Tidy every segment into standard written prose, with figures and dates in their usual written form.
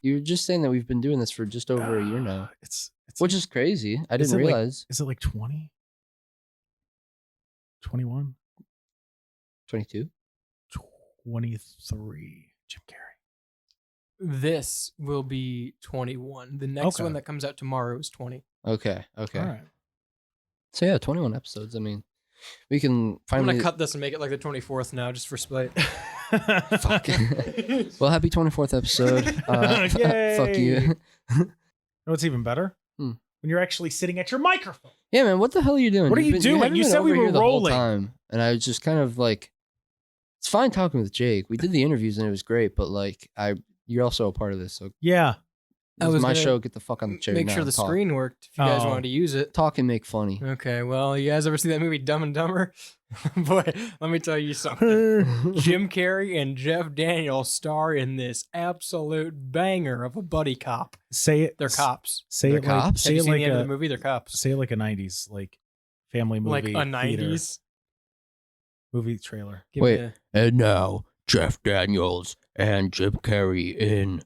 You were just saying that we've been doing this for just over a year now. Which is crazy. I didn't realize. Is it like 20? 21? 22? 23. Jim Carrey. This will be 21. The next one that comes out tomorrow is 20. Okay. All right. So yeah, 21 episodes. I mean, we can finally... I'm going to cut this and make it like the 24th now, just for spite. Fuck. Well, happy 24th episode. Fuck you. You know what's even better? When you're actually sitting at your microphone. Yeah, man, what the hell are you doing? What are you doing? You said we were rolling. Time, and I was just kind of like, it's fine talking with Jake. We did the interviews and it was great, but like, you're also a part of this. So yeah. It was my show. Get the fuck on the chair. Make sure the screen worked if you guys wanted to use it. Talk and make funny. Okay, well, you guys ever see that movie Dumb and Dumber? Boy, let me tell you something. Jim Carrey and Jeff Daniels star in this absolute banger of a buddy cop. Say it. They're cops. Say They're it cops? like. Say Have you it seen like the end of the movie? They're cops. Say it like a 90s like family movie. Like a 90s theater. Movie trailer. Wait, and now Jeff Daniels and Jim Carrey in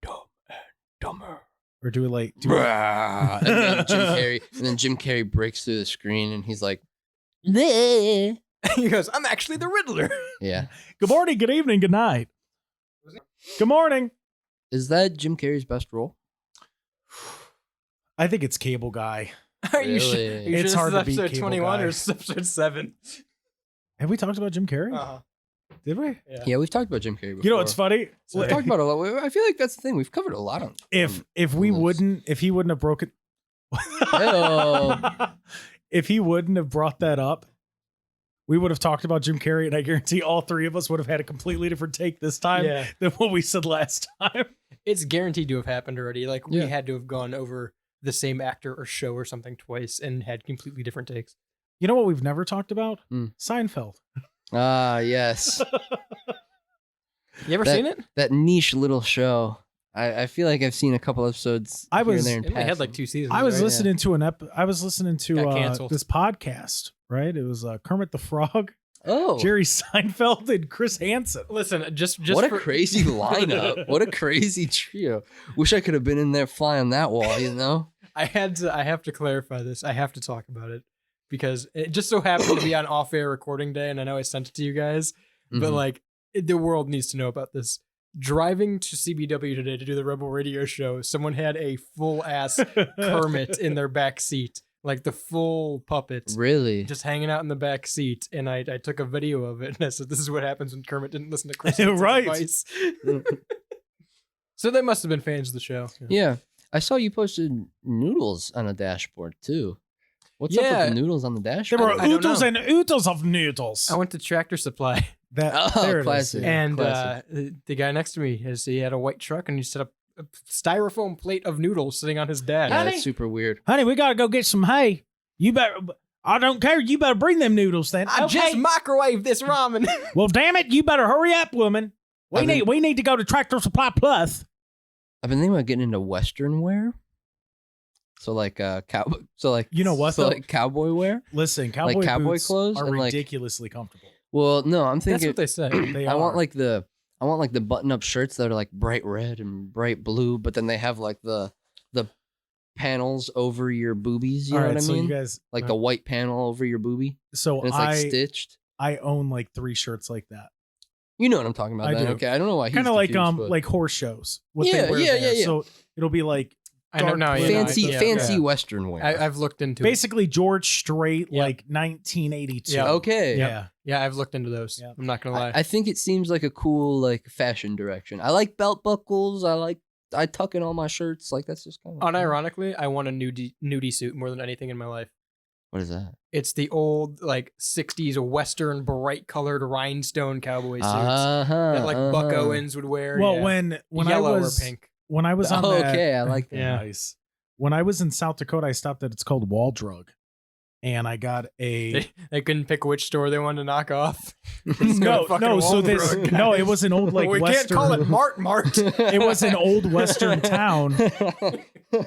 Dumb and Dumber. Or do it like and then Jim Carrey breaks through the screen and he's like, he goes, I'm actually the Riddler. Yeah. Good morning, good evening, good night. Good morning. Is that Jim Carrey's best role? I think it's Cable Guy. Are you sure? Really? It's hard to beat episode Cable 21 Guy. or episode 7? Have we talked about Jim Carrey? Uh-huh. Did we? Yeah, we've talked about Jim Carrey before. You know what's funny? So we've talked about a lot. I feel like that's the thing. We've covered a lot on. If he wouldn't have broken, Hello. if he wouldn't have brought that up, we would have talked about Jim Carrey, and I guarantee all three of us would have had a completely different take this time than what we said last time. It's guaranteed to have happened already. Like, we had to have gone over the same actor or show or something twice and had completely different takes. You know what we've never talked about? Seinfeld. Ah, yes. You ever seen it? That niche little show. I feel like I've seen a couple episodes. It only had like 2 seasons. I was right? listening to I was listening to canceled. this podcast. Right? It was Kermit the Frog, Oh, Jerry Seinfeld, and Chris Hansen. Listen, just what a crazy lineup! What a crazy trio! Wish I could have been in there flying that wall. You know. I have to clarify this. I have to talk about it because it just so happened to be on off-air recording day, and I know I sent it to you guys, but like the world needs to know about this. Driving to CBW today to do the Rebel Radio show, someone had a full ass Kermit in their back seat. Like the full puppet. Really? Just hanging out in the back seat. And I took a video of it and I said, this is what happens when Kermit didn't listen to Chris Hansen's advice. So they must have been fans of the show. Yeah. I saw you posted noodles on a dashboard too. What's up with the noodles on the dashboard? There were oodles and oodles of noodles. I went to Tractor Supply. There classic. it is. And classic. the guy next to me, he had a white truck and he set up a styrofoam plate of noodles sitting on his dash. Yeah, that's super weird. Honey, we gotta go get some hay. You better. I don't care. You better bring them noodles then. I just microwaved this ramen. Well, damn it! You better hurry up, woman. We need to go to Tractor Supply Plus. I've been thinking about getting into Western wear. So like cowboy. So like you know what? So like cowboy wear. Listen, cowboy boots clothes are and ridiculously comfortable. Well, no, I'm thinking That's what they say. I want like the button-up shirts that are like bright red and bright blue, but then they have like the panels over your boobies. You know what I mean? You guys, like the white panel over your boobie. So and it's like stitched. I own like 3 shirts like that. You know what I'm talking about? I do. Okay, I don't know why. Kind of like horse shows. Yeah. So it'll be like fancy Western wear. I've looked into basically George Strait, like 1982. Yeah. Okay. Yeah, I've looked into those. I'm not gonna lie. I think it seems like a cool like fashion direction. I like belt buckles. I tuck in all my shirts. Like that's just kind of unironically, I want a nudie suit more than anything in my life. What is that? It's the old like 60s Western bright colored rhinestone cowboy suits that like Buck Owens would wear. Well, when yellow I was or pink. When I was on that, I like that. Yeah. Nice. When I was in South Dakota, I stopped at it's called Wall Drug, and I got a. They couldn't pick which store they wanted to knock off. No. So it was an old like we Western. Can't call it Mart. It was an old Western town,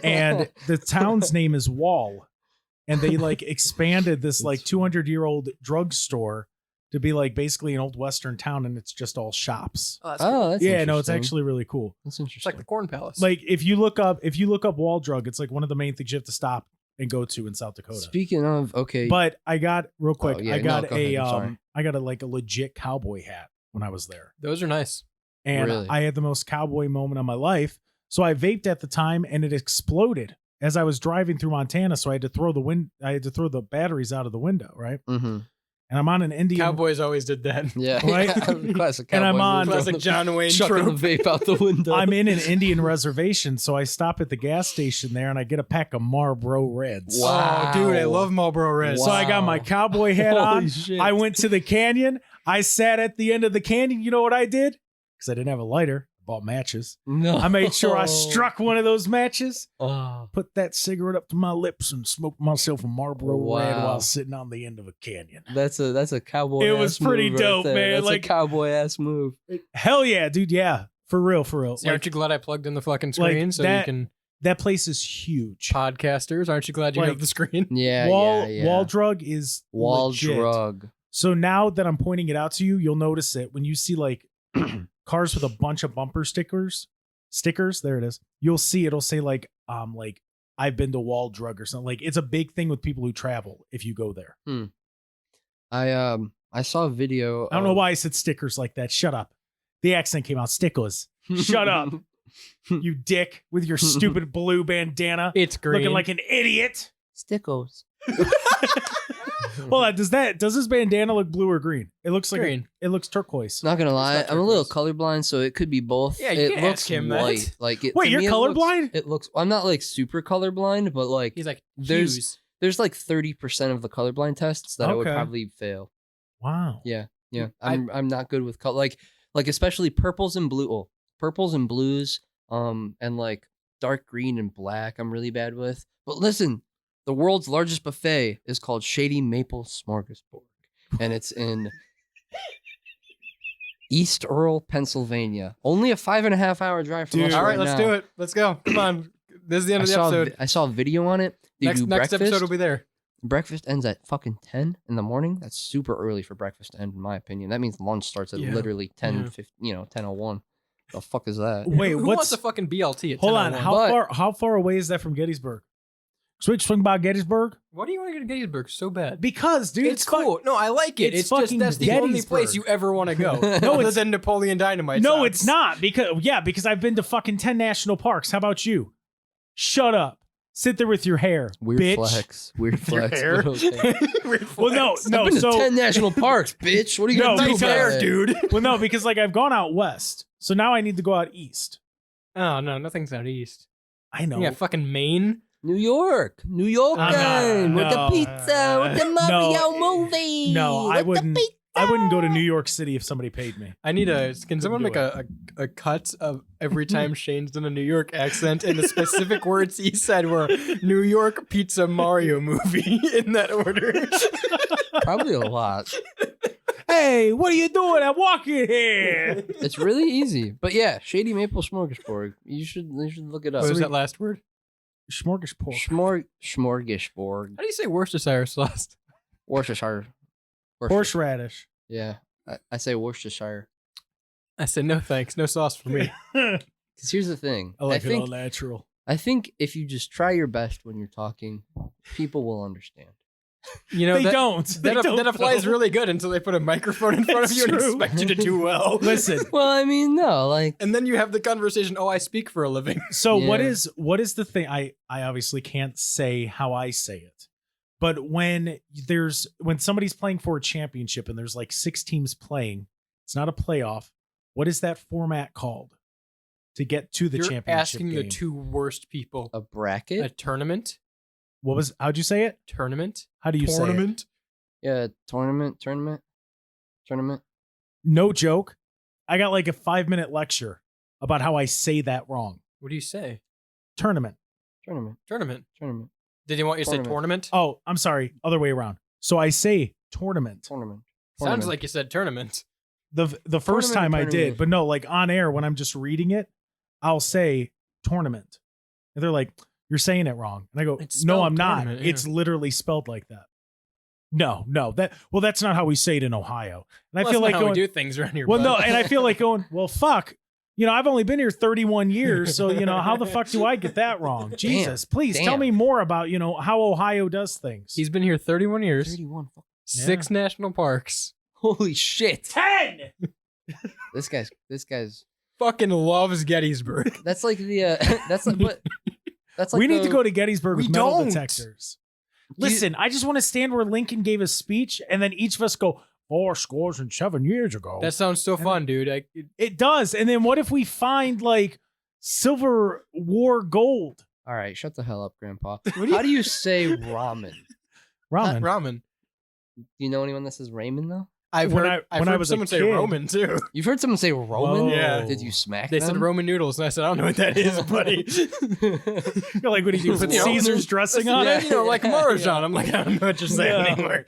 and the town's name is Wall, and they like expanded this like 200-year-old drugstore to be like basically an old Western town, and it's just all shops. Oh, that's cool. That's Yeah, no, it's interesting. actually really cool. That's It's interesting. like the Corn Palace. Like if you look up Wall Drug, it's like one of the main things you have to stop and go to in South Dakota. Speaking of, okay, But I got real quick. yeah, I got go ahead, I'm sorry. I got a like a legit cowboy hat when I was there, Those are nice. and Really? I had the most cowboy moment of my life. So I vaped at the time, and it exploded as I was driving through Montana. So I had to throw the batteries out of the window, right? mm-hmm. And I'm on an Indian. Cowboys always did that. Yeah, Right? classic. And I'm cowboy on- move. Classic John Wayne chucking trope. the vape out the window. I'm in an Indian reservation, so I stop at the gas station there, and I get a pack of Marlboro Reds. Wow. Oh, dude, I love Marlboro Reds. So I got my Wow. cowboy hat Holy on. shit. I went to the canyon. I sat at the end of the canyon. You know what I did? Because I didn't have a lighter. I bought matches. No. I made sure I struck one of those matches, Oh. put that cigarette up to my lips, and smoked myself a Marlboro Red Wow. while sitting on the end of a canyon. That's a cowboy. It was pretty dope, man. That's Like- a cowboy ass move. Hell yeah, dude. Yeah. For real, for real. See, aren't you glad I plugged in the fucking like screen so that- you can That place is huge. podcasters? Aren't you glad you Like- have the screen? Yeah, Wall Wall Drug is Wall legit. drug. So now that I'm pointing it out to you, you'll notice it when you see like cars with a bunch of bumper stickers. There it is. You'll see it'll say like I've been to Wall Drug or something. Like it's a big thing with people who travel if you go there. I saw a video. I don't know why I said stickers like that. Shut up. The accent came out. Stickers. Shut up. You dick with your stupid blue bandana. It's green. Looking like an idiot. Stickos. Well, does this bandana look blue or green? It looks like Green. it looks turquoise. Not gonna lie, not I'm a little turquoise. colorblind, so it could be both. Yeah, you it can't looks ask him that. white. Like it, Wait, to you're me, colorblind? It looks. I'm not like super colorblind, but like He's like, There's- Hughes. there's like 30% of the colorblind tests that I would Okay. probably fail. Wow. Yeah. I'm not good with color. Like especially purples and blues, and like dark green and black. I'm really bad with. But listen, the world's largest buffet is called Shady Maple Smorgasbord, and it's in East Earl, Pennsylvania. Only a 5.5 hour drive from Dude. us. All right, right let's now. do it. Let's go. Come on. This is the end I of the saw, episode. I saw a video on it. They Next do next breakfast. episode will be there. Breakfast ends at fucking 10 in the morning. That's super early for breakfast to end, in my opinion. That means lunch starts at Yeah. literally 10, Yeah. 15, 10:01. The fuck is that? Wait, Who what's wants a fucking BLT at hold on? 10:01? How far away is that from Gettysburg? Switch swing by Gettysburg? Why do you want to go to Gettysburg so bad? Because, dude, it's cool. No, I like it. it's It's, just fucking that's the only Gettysburg. place you ever want to go. No, Other than Napoleon Dynamite. No, sounds. it's not. Because I've been to fucking 10 national parks. How about you? Shut up. Sit there with your hair, Weird bitch. flex. Weird Your flex. hair? but okay. Well, no, I've been to so 10 national parks, bitch. What are you No, gonna do because- about Fair, it? dude. well, no, because like I've gone out west, so now I need to go out east. Oh no, nothing's out east. I know. Yeah, fucking Maine. New York. New York I'm not- with the no. pizza, with the Mario movie. No, I with the wouldn't. pizza. I wouldn't go to New York City if somebody paid me. I need a. Can someone do make a cut of every time Shane's done a New York accent and the specific words he said were New York pizza Mario movie in that order? Probably a lot. Hey, what are you doing? I'm walking here. It's really easy. But yeah, Shady Maple Smorgasbord. You should look it up. What was that last word? Smorgasbord. Smorgasbord. How do you say Worcestershire sauce? Worcestershire. Horseradish. Yeah. I say Worcestershire. I said no thanks, no sauce for me. Because here's the thing. I like it all think natural. I think if you just try your best when you're talking, people will understand. You know They don't. They That, don't, that applies though. really good until they put a microphone in front of It's you and true. expect you to do well. Listen. Well, I mean, no, like And then you have the conversation. Oh, I speak for a living. So Yeah. what is the thing? I obviously can't say how I say it, but when somebody's playing for a championship and there's like 6 teams playing, it's not a playoff. What is that format called to get to the You're championship asking game? the two worst people. a bracket. A tournament? How'd you say it? Tournament? How do you say it? Tournament? Yeah, tournament. No joke. I got like a 5-minute lecture about how I say that wrong. What do you say? Tournament. Tournament. Tournament. Did he want you to say tournament? Oh, I'm sorry. Other way around. So I say tournament. Sounds like you said tournament. The first Tournament time or I did, tournament? but no, like on air when I'm just reading it, I'll say tournament. And they're like, "You're saying it wrong." And I go, It's "No, spelled I'm not. tournament, yeah. It's literally spelled like that." No. That's not how we say it in Ohio. And I feel That's like not how we do things around here. well, bud. no, and I feel like going, well, fuck. I've only been here 31 years, so how the fuck do I get that wrong? Jesus, please tell me more about how Ohio does things. He's been here 31 years. 31. 6 national parks. Holy shit. 10. This guy's Fucking loves Gettysburg. that's like the that's like what that's like We need to go to Gettysburg We with metal don't. detectors. Listen, I just want to stand where Lincoln gave a speech, and then each of us go 4 years ago. That sounds so fun, dude. It does. And then what if we find like Silver War gold? All right, shut the hell up, Grandpa. How do you say ramen? Ramen. Ramen. Do you know anyone that says ramen though? I've When heard I was a someone say kid- Roman too. You've heard someone say Roman? Whoa. Yeah. Did you smack They them? said Roman noodles, and I said, I don't know what that is, buddy. You're like, what do you do? Put You know, Caesar's dressing on yeah, it? like Marjan. I'm like, I don't know what you're saying Yeah. anymore.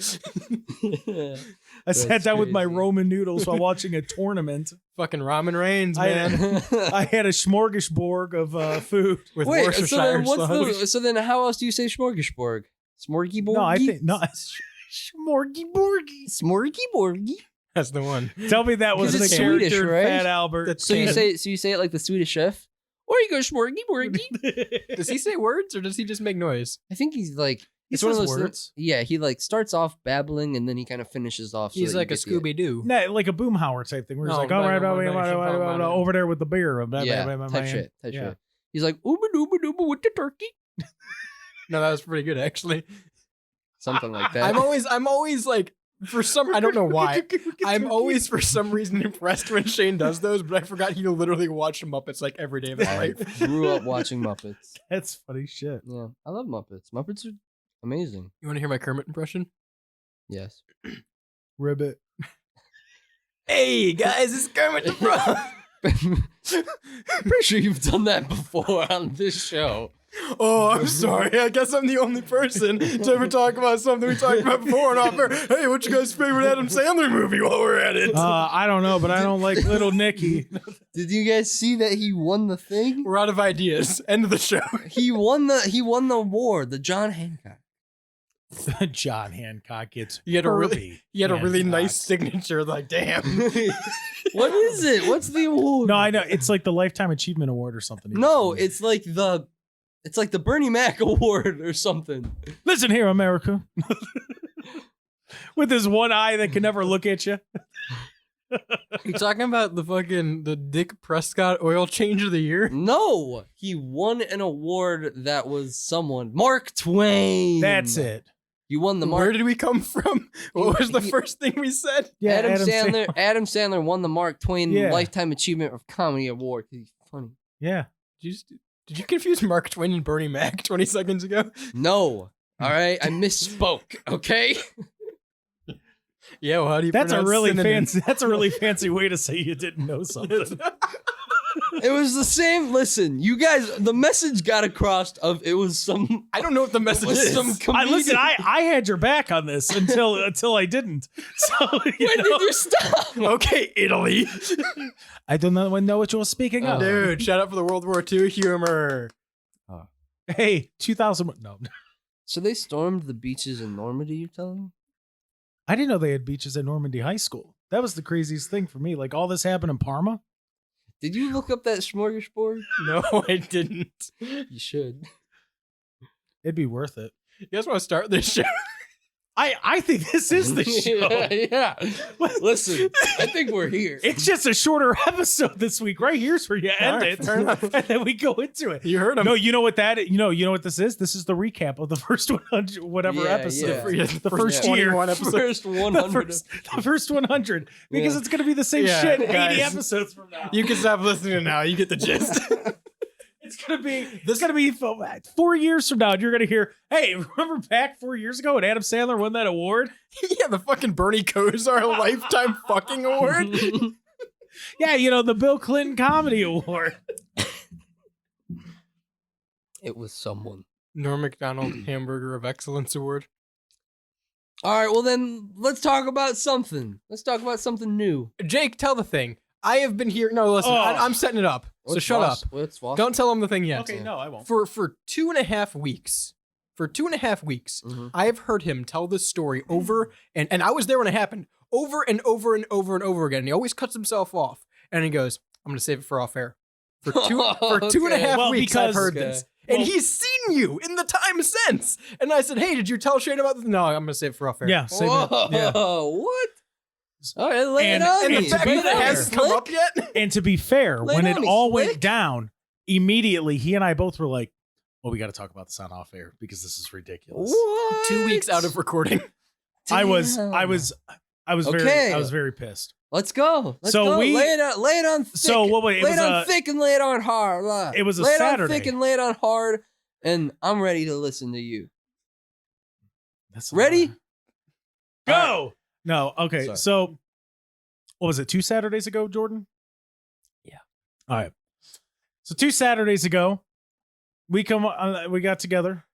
I sat That's down with my crazy. Roman noodles while watching a tournament. Fucking ramen reigns, man. I had a smorgasbord of food. With Wait, so Worcestershire then sauce. so then how else do you say smorgasbord? Smorgyborgy? No, I think no. Smorgy Smorgyborgy. That's the one. Tell me that was 'Cause the it's character, Swedish, right? Fat Albert. That's So you say it like the Swedish chef? Or you go smorgyborgy? Does he say words or does he just make noise? I think he's like He it's one of says those words. Yeah, he like starts off babbling and then he kind of finishes off. So He's that you like a get the- Scooby Doo. No, like a Boomhauer type thing. Where he's No, like, all right, but- over there with the beer. Yeah, type shit. Yeah. Shit. He's like ooba dooba dooba with the turkey. No, that was pretty good actually. Something like that. I'm always like, for some, I don't know why. I'm always for some reason impressed when Shane does those, but I forgot he literally watched Muppets like every day of his I life. grew up watching Muppets. That's funny shit. Yeah, I love Muppets. Muppets are amazing. You want to hear my Kermit impression? Yes. Ribbit. Hey guys, it's Kermit the Frog. Pretty sure you've done that before on this show. Oh, I'm sorry. I guess I'm the only person to ever talk about something we talked about before and off air. Hey, what's your guys' favorite Adam Sandler movie while we're at it? I don't know, but I don't like Little Nicky. Did you guys see that he won the thing? We're out of ideas. End of the show. He won the award, the John Hancock. John Hancock gets. He had a really Hancock. nice signature. Like, damn. What is it? What's the award? No, I know it's like the Lifetime Achievement Award or something. No, it's like the Bernie Mac award or something. Listen here, America. With his one eye that can never look at you. You talking about the Dick Prescott oil change of the year? No, he won an award that was someone. Mark Twain. That's it. You won the Where Mark. did we come from? What was the first thing we said? Yeah, Adam Sandler. Sandler. Adam Sandler won the Mark Twain Yeah. Lifetime Achievement of Comedy Award. He's funny. Yeah. Did you confuse Mark Twain and Bernie Mac 20 seconds ago? No. All right, I misspoke. Okay. Yeah, well, how do you That's a pronounce really synonym? fancy. That's a really fancy way to say you didn't know something. It was the same. Listen, you guys, the message got across of it was some. I don't know what the message was is. some comedian. Listen, I had your back on this until I didn't. So When did you stop? Okay, Italy. I don't know what you're speaking of. Dude, shout out for the World War II humor. Hey, 2000. No, So they stormed the beaches in Normandy. You're telling me? I didn't know they had beaches at Normandy High School. That was the craziest thing for me. Like all this happened in Parma. Did you look up that smorgasbord? No, I didn't. You should. It'd be worth it. You guys want to start this show? I think this is the show. Yeah. Listen, I think we're here. It's just a shorter episode this week. Right here's where you end right, it, fair enough. and then we go into it. You heard him. No, you know what that? You know what this is? This is the recap of the first 100, whatever Yeah, episode. yeah. The first year. 21 episodes. First 100. The first 100 because Yeah. it's going to be the same Yeah, shit 80 guys. episodes from now. You can stop listening now. You get the gist. It's going to be 4 years from now. And you're going to hear, hey, remember back 4 years ago when Adam Sandler won that award? Yeah, the fucking Bernie Kosar Lifetime fucking award. Yeah, the Bill Clinton Comedy Award. It was someone. Norm Macdonald Hamburger of Excellence Award. All right, well then, let's talk about something. Let's talk about something new. Jake, tell the thing. I have been here. No, listen, Oh. I'm setting it up. So shut up. Let's wash. Don't tell him the thing yet. Okay, no, I won't. For 2.5 weeks, for 2.5 weeks, Mhm. I have heard him tell this story over and I was there when it happened, over and over and over and over again. And he always cuts himself off. And he goes, I'm going to save it for off air. For 2.5 Well, weeks, I've because- heard this. And Well- he's seen you in the time since. And I said, hey, did you tell Shane about this? No, I'm going to save it for off air. Yeah, same. Whoa, Yeah. what? All right, lay And- it on And me. the fact be that it fair. hasn't come up yet. And to be fair, Lay when it it on me, all Slick. went down, immediately he and I both were like, well, we got to talk about this on off air because this is ridiculous. What? 2 weeks out of recording. I was Damn. very Okay. pissed. Let's go. Let's So go. we- lay it on thick. So what? It lay was it on a thick and lay it on hard. It was a lay it on Saturday. thick and lay it on hard, and I'm ready to listen to you. that's a Ready? lot. Go. No. Okay. Sorry. So what was it? 2 Saturdays ago, Jordan? Yeah. All right. So 2 Saturdays ago, we got together.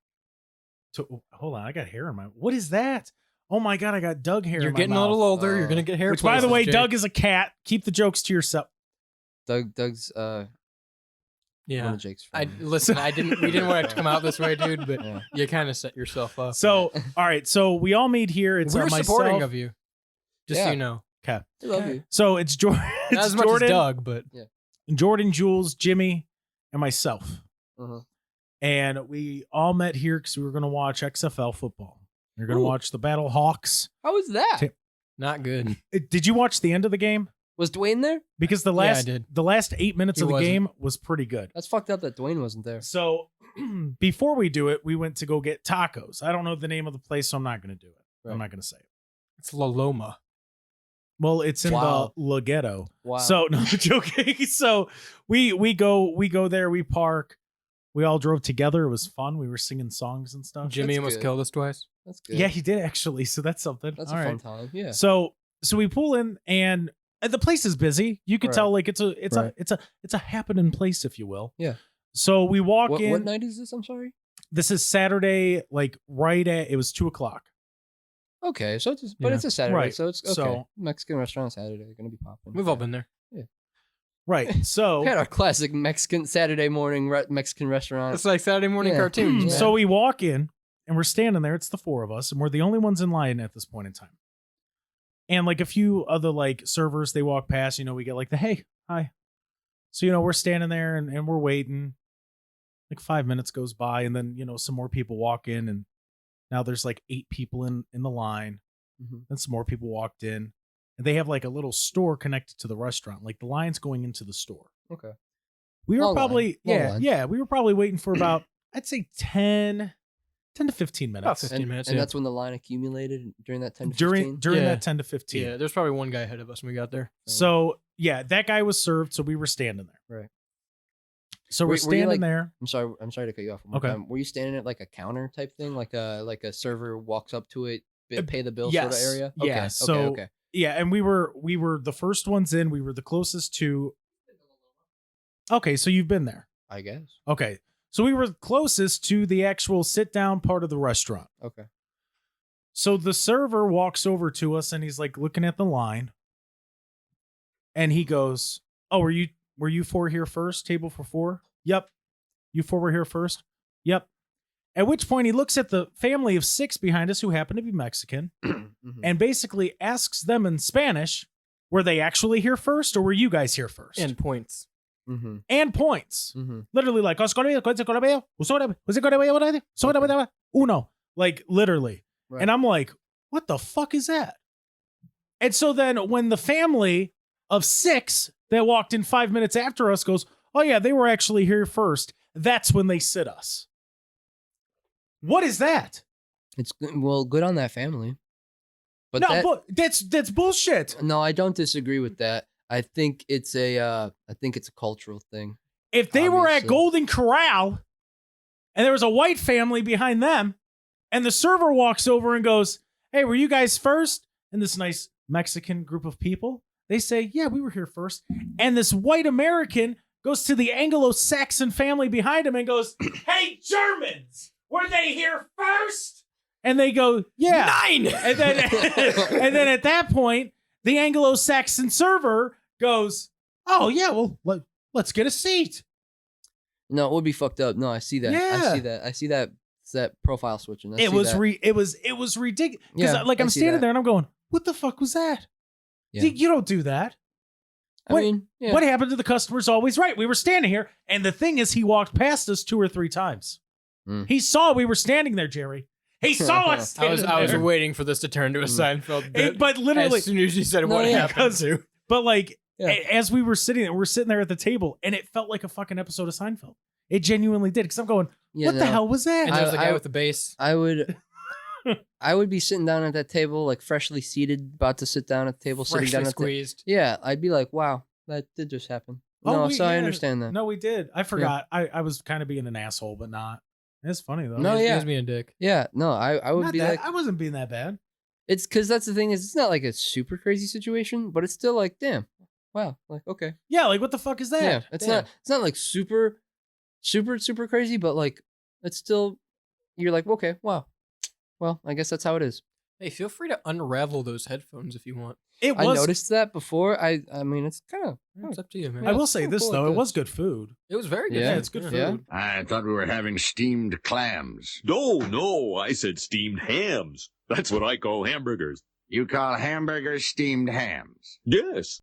Hold on, I got hair in my. What is that? Oh my god, I got Doug hair. You're in my getting a mouth. little older. You're going to get hair. Which, by the places, way, Jake. Doug is a cat. Keep the jokes to yourself. Doug's Yeah. one of Jake's friends. Listen, we didn't want it to come out this way, dude, but Yeah. you kind of set yourself up. So, all right. So we all meet here. It's we're myself. supporting of you. Just so Yeah. you know. Okay. I love you. So it's Jordan. Not It's as much Jordan, as Doug, but Jordan, Jules, Jimmy, and myself. Uh-huh. And we all met here because we were going to watch XFL football. We were going to Ooh. watch the Battle Hawks. How was that? Ta- not good. Did you watch the end of the game? Was Dwayne there? Because the Yeah, I last did. the last 8 minutes He of the wasn't. game was pretty good. That's fucked up that Dwayne wasn't there. So before we do it, we went to go get tacos. I don't know the name of the place, so I'm not going to do it. Right. I'm not going to say it. It's La Loma. Well, it's in Wow. the La Ghetto. Wow. So no joking. So we go there, we park. We all drove together. It was fun. We were singing songs and stuff. Jimmy That's almost good. killed us twice. That's good. Yeah, he did actually. So that's something. That's All a right. fun time. Yeah. So we pull in and the place is busy. You could Right. tell like it's Right. a happening place, if you will. Yeah. So we walk in. What night is this? I'm sorry. This is Saturday, like right at it was 2:00. Okay, so it's but Yeah. it's a Saturday, Right. so it's okay. So- Mexican restaurant Saturday, they're gonna be popping. We've all been there. Right. So We had our classic Mexican Saturday morning Mexican restaurant. It's like Saturday morning Yeah. cartoons. Yeah. man. so we walk in and we're standing there. It's the 4 of us, and we're the only ones in line at this point in time. And like a few other like servers, they walk past, we get like the hey, hi. So, we're standing there and we're waiting. Like 5 minutes goes by, and then, some more people walk in, and now there's like 8 people in the line. Mhm. Then some more people walked in. And they have like a little store connected to the restaurant. Like the line's going into the store. Okay. We were Long probably line. we were probably waiting for about I'd say 10 to 15 minutes. About 15 minutes. And yeah. that's when the line accumulated during that 10 to during 15? during Yeah. that 10 to 15. Yeah, there's probably one guy ahead of us when we got there. So yeah, that guy was served, so we were standing there. Right. So Were we're you, standing like, there. I'm sorry to cut you off. One more Okay. time. Were you standing at like a counter type thing, like a server walks up to it, pay the bill yes. sort of area? Yeah, Okay. so- okay. Yeah, and we were the first ones in. We were the closest to. Okay, so you've been there. I guess. Okay, so we were closest to the actual sit down part of the restaurant. Okay. So the server walks over to us and he's like looking at the line. And he goes, "Oh, were you 4 here first? Table for 4? Yep. You 4 were here first? Yep." At which point he looks at the family of 6 behind us who happen to be Mexican Mhm. and basically asks them in Spanish, were they actually here first or were you guys here first? And points. Mhm. And points. Mhm. Literally like uno. Like literally. Right. And I'm like, what the fuck is that? And so then when the family of 6 that walked in 5 minutes after us goes, oh yeah, they were actually here first. That's when they sit us. What is that? It's good on that family. But no, that, but that's bullshit. no, I don't disagree with that. I think it's a cultural thing. If they were at Obviously. Golden Corral and there was a white family behind them and the server walks over and goes, hey, were you guys first? And this nice Mexican group of people, they say, yeah, we were here first. And this white American goes to the Anglo-Saxon family behind him and goes, hey, Germans, were they here first? And they go, yeah. 9! And then, and then at that point, the Anglo-Saxon server goes, oh, yeah, well, let's get a seat. No, it would be fucked up. No, I see that. Yeah. I see that It's that profile switching. It was ridiculous. Because Yeah, like I I'm see standing that. there and I'm going, what the fuck was that? Yeah. You don't do that. I mean, yeah. What happened to the customer's always right? We were standing here, and the thing is, he walked past us 2 or 3 times. Mm. He saw we were standing there, Jerry. He saw us. I was there. waiting for this to turn to a Seinfeld bit. But literally, as soon as you said No, what yeah, happened to. but like Yeah. as we were sitting there at the table, and it felt like a fucking episode of Seinfeld. It genuinely did, because I'm going, Yeah, what the no. hell was that? And there's the guy I- with the bass. I would be sitting down at that table, like freshly seated, about to sit down at the table, sitting Freshly down at the squeezed. Yeah, I'd be like, wow, that did just happen. I understand that. No, we did. I forgot. I was kind of being an asshole, but not. It's funny though. No, He yeah. was being a dick. Yeah, no, I would Not be that- like, I wasn't being that bad. it's because that's the thing is, it's not like a super crazy situation, but it's still like, damn, wow, like okay, Yeah, like what the fuck is that? yeah, it's Damn. not like super crazy, but like it's still, you're like, okay, wow, well, I guess that's how it is. Hey, feel free to unravel those headphones if you want. It I was. noticed that before. I mean, it's kind of. It's up to you, man. I will it's say kinda this cool though, like it was this. good food. It was very good. Yeah, it's good yeah. food. I thought we were having steamed clams. No, I said steamed hams. That's what I call hamburgers. You call hamburgers steamed hams? Yes.